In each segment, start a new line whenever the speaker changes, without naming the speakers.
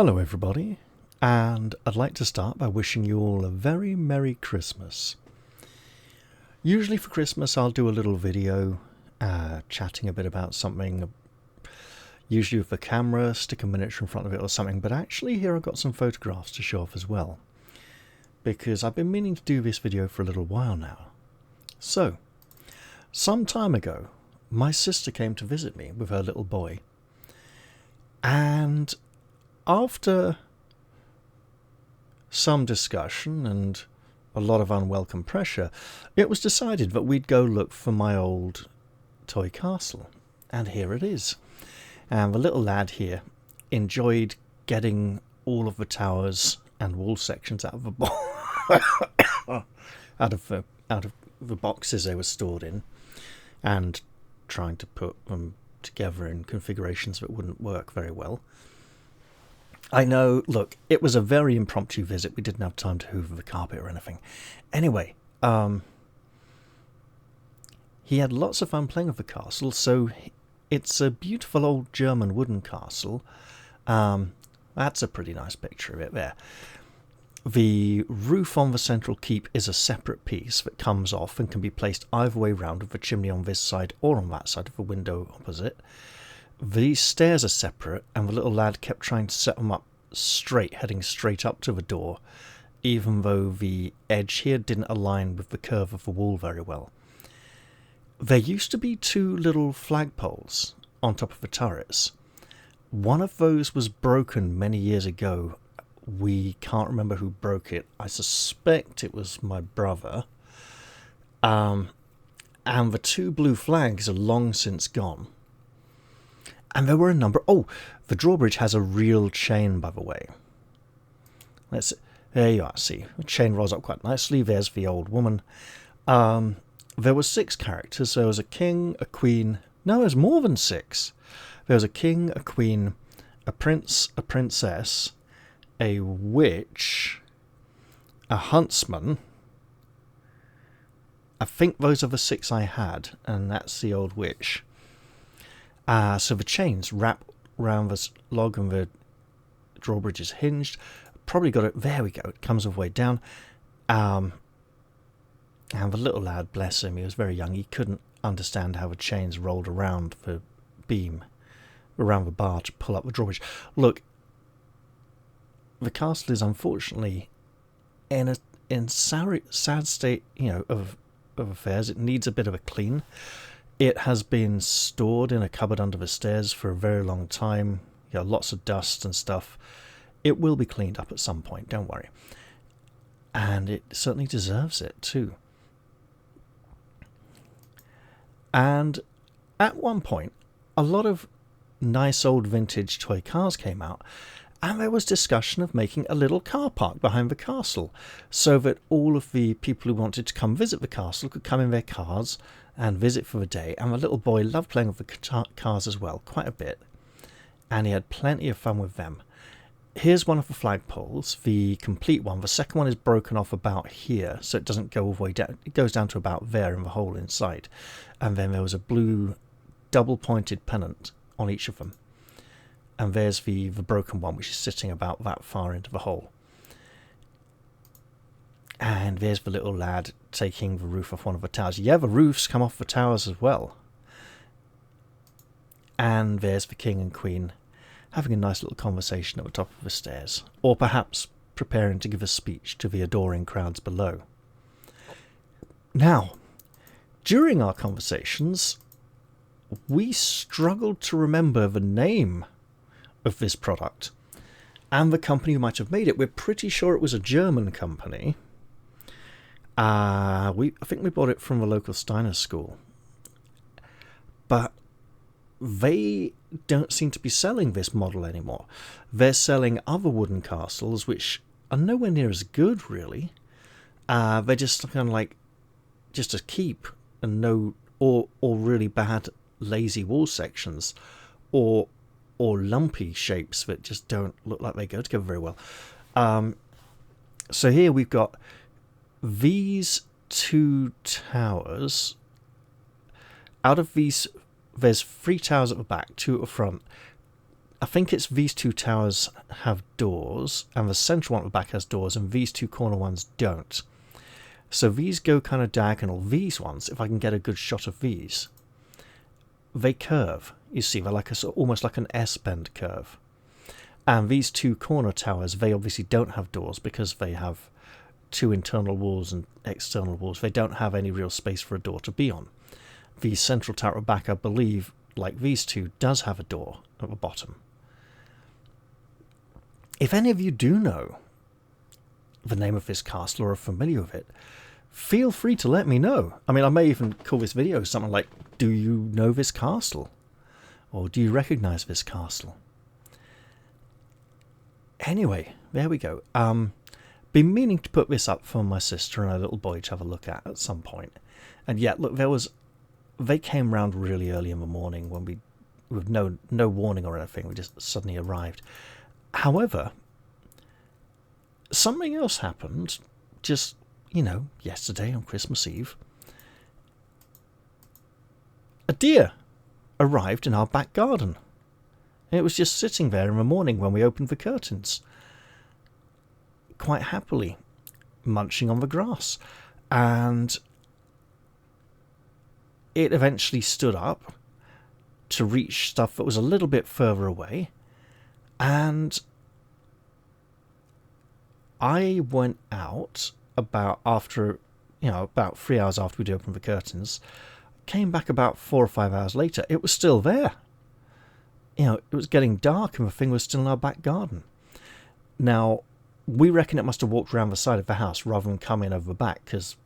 Hello everybody, and I'd like to start by wishing you all a very Merry Christmas. Usually for Christmas I'll do a little video chatting a bit about something, usually with the camera, stick a miniature in front of it or something, but actually here I've got some photographs to show off as well, because I've been meaning to do this video for a little while now. So, some time ago, my sister came to visit me with her little boy, and after some discussion and a lot of unwelcome pressure, it was decided that we'd go look for my old toy castle. And here it is. And the little lad here enjoyed getting all of the towers and wall sections out of the out of the boxes they were stored in, and trying to put them together in configurations that wouldn't work very well. I know, look, it was a very impromptu visit. We didn't have time to hoover the carpet or anything. Anyway, he had lots of fun playing with the castle. So it's a beautiful old German wooden castle. That's a pretty nice picture of it there. The roof on the central keep is a separate piece that comes off and can be placed either way round, with the chimney on this side or on that side of the window opposite. These stairs are separate, and the little lad kept trying to set them up straight, heading straight up to the door, even though the edge here didn't align with the curve of the wall very well. There used to be two little flagpoles on top of the turrets. One of those was broken many years ago. We can't remember who broke it. I suspect it was my brother. And the two blue flags are long since gone. And there were a number... Oh, the drawbridge has a real chain, by the way. There you are, see. The chain rolls up quite nicely. There's the old woman. There were 6 characters. There was a king, a queen... No, there's more than 6. There was a king, a queen, a prince, a princess, a witch, a huntsman. I think those are the 6 I had, and that's the old witch. So the chains wrap around this log and the drawbridge is hinged. Probably got it. There we go. It comes all the way down. And the little lad, bless him, he was very young. He couldn't understand how the chains rolled around the beam, around the bar to pull up the drawbridge. Look, the castle is unfortunately in a sad state, of affairs. It needs a bit of a clean. It has been stored in a cupboard under the stairs for a very long time. Lots of dust and stuff. It will be cleaned up at some point, don't worry. And it certainly deserves it too. And at one point, a lot of nice old vintage toy cars came out, and there was discussion of making a little car park behind the castle, so that all of the people who wanted to come visit the castle could come in their cars and visit for the day. And the little boy loved playing with the cars as well, quite a bit, and he had plenty of fun with them. Here's one of the flagpoles, the complete one. The second one is broken off about here, so it doesn't go all the way down. It goes down to about there in the hole inside. And then there was a blue double-pointed pennant on each of them. And there's the broken one, which is sitting about that far into the hole. And there's the little lad taking the roof off one of the towers. Yeah, the roofs come off the towers as well. And there's the king and queen having a nice little conversation at the top of the stairs. Or perhaps preparing to give a speech to the adoring crowds below. Now, during our conversations, we struggled to remember the name of this product and the company who might have made it. We're pretty sure it was a German company. I think we bought it from the local Steiner school, but they don't seem to be selling this model anymore. They're selling other wooden castles which are nowhere near as good, really. They're just kind of like just a keep, and or really bad lazy wall sections, or lumpy shapes that just don't look like they go together very well. So here we've got these 2 towers. Out of these, there's 3 towers at the back, 2 at the front. I think it's these two towers have doors, and the central one at the back has doors, and these two corner ones don't. So these go kind of diagonal. These ones, if I can get a good shot of these, they curve. You see, they're like almost like an S-bend curve. And these two corner towers, they obviously don't have doors because they have two internal walls and external walls. They don't have any real space for a door to be on. The central tower at the back, I believe, like these two, does have a door at the bottom. If any of you do know the name of this castle or are familiar with it, feel free to let me know. I mean, I may even call this video something like, do you know this castle? Or do you recognise this castle? Anyway, there we go. Been meaning to put this up for my sister and her little boy to have a look at some point. And yeah, look, they came round really early in the morning when with no warning or anything, we just suddenly arrived. However, something else happened just, yesterday on Christmas Eve. A deer arrived in our back garden. It was just sitting there in the morning when we opened the curtains, quite happily munching on the grass. And it eventually stood up to reach stuff that was a little bit further away. And I went out about 3 hours after we'd opened the curtains, came back about 4 or 5 hours later. It was still there. It was getting dark and the thing was still in our back garden. Now, we reckon it must have walked around the side of the house rather than come in over the back, because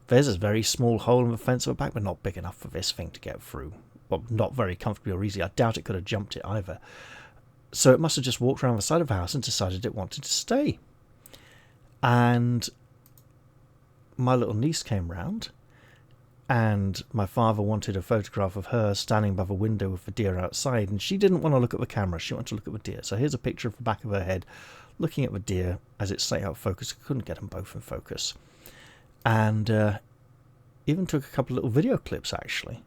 there's a very small hole in the fence at the back, but not big enough for this thing to get through. Well, not very comfortably or easy. I doubt it could have jumped it either. So it must have just walked around the side of the house and decided it wanted to stay. And my little niece came round, and my father wanted a photograph of her standing by the window with the deer outside, and she didn't want to look at the camera, she wanted to look at the deer. So here's a picture of the back of her head looking at the deer as it's staying out of focus. I couldn't get them both in focus. And even took a couple of little video clips, actually.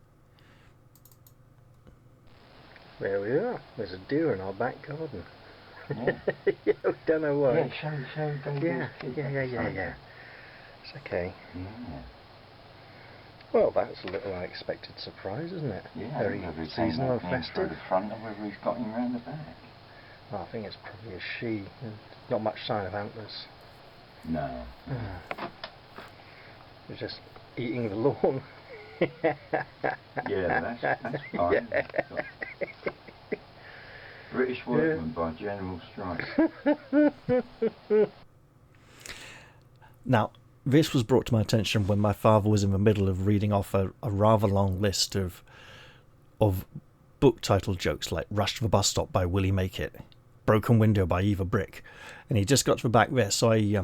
There we are. There's a deer in our back garden.
Yeah.
Yeah, we don't know why.
Yeah, show
Yeah. It's okay.
Yeah.
Well, that's a little unexpected surprise, isn't it?
Yeah.
Very seasonal and festive.
Through the front, and whether he's got him round the back.
Well, I think it's probably a she. Not much sign of antlers.
No.
It's just eating the lawn.
Yeah, that's fine.
Yeah.
British workman by general strike.
Now, this was brought to my attention when my father was in the middle of reading off a rather long list of book title jokes like Rush to the Bus Stop by Willie Make It, Broken Window by Eva Brick, and he just got to the back there, so he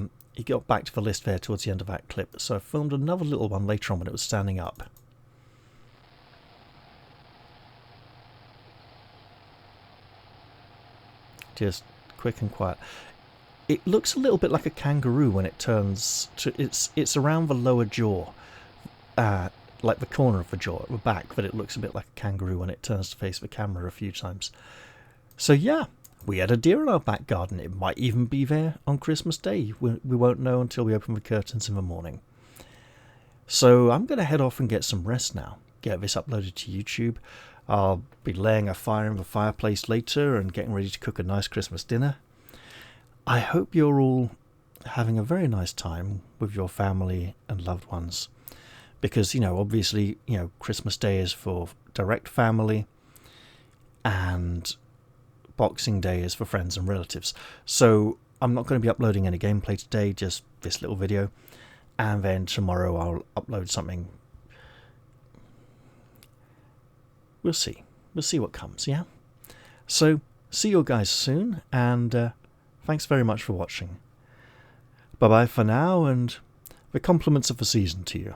got back to the list there towards the end of that clip, so I filmed another little one later on when it was standing up. Just quick and quiet. It looks a little bit like a kangaroo when it turns to it's around the lower jaw, like the corner of the jaw at the back, but it looks a bit like a kangaroo when it turns to face the camera a few times. So yeah, we had a deer in our back garden. It might even be there on Christmas Day. We won't know until we open the curtains in the morning. So I'm going to head off and get some rest now. Get this uploaded to YouTube. I'll be laying a fire in the fireplace later and getting ready to cook a nice Christmas dinner. I hope you're all having a very nice time with your family and loved ones. Because, obviously, Christmas Day is for direct family and Boxing Day is for friends and relatives. So I'm not going to be uploading any gameplay today, just this little video. And then tomorrow I'll upload something. We'll see. We'll see what comes, yeah? So, see you guys soon, and thanks very much for watching. Bye-bye for now, and the compliments of the season to you.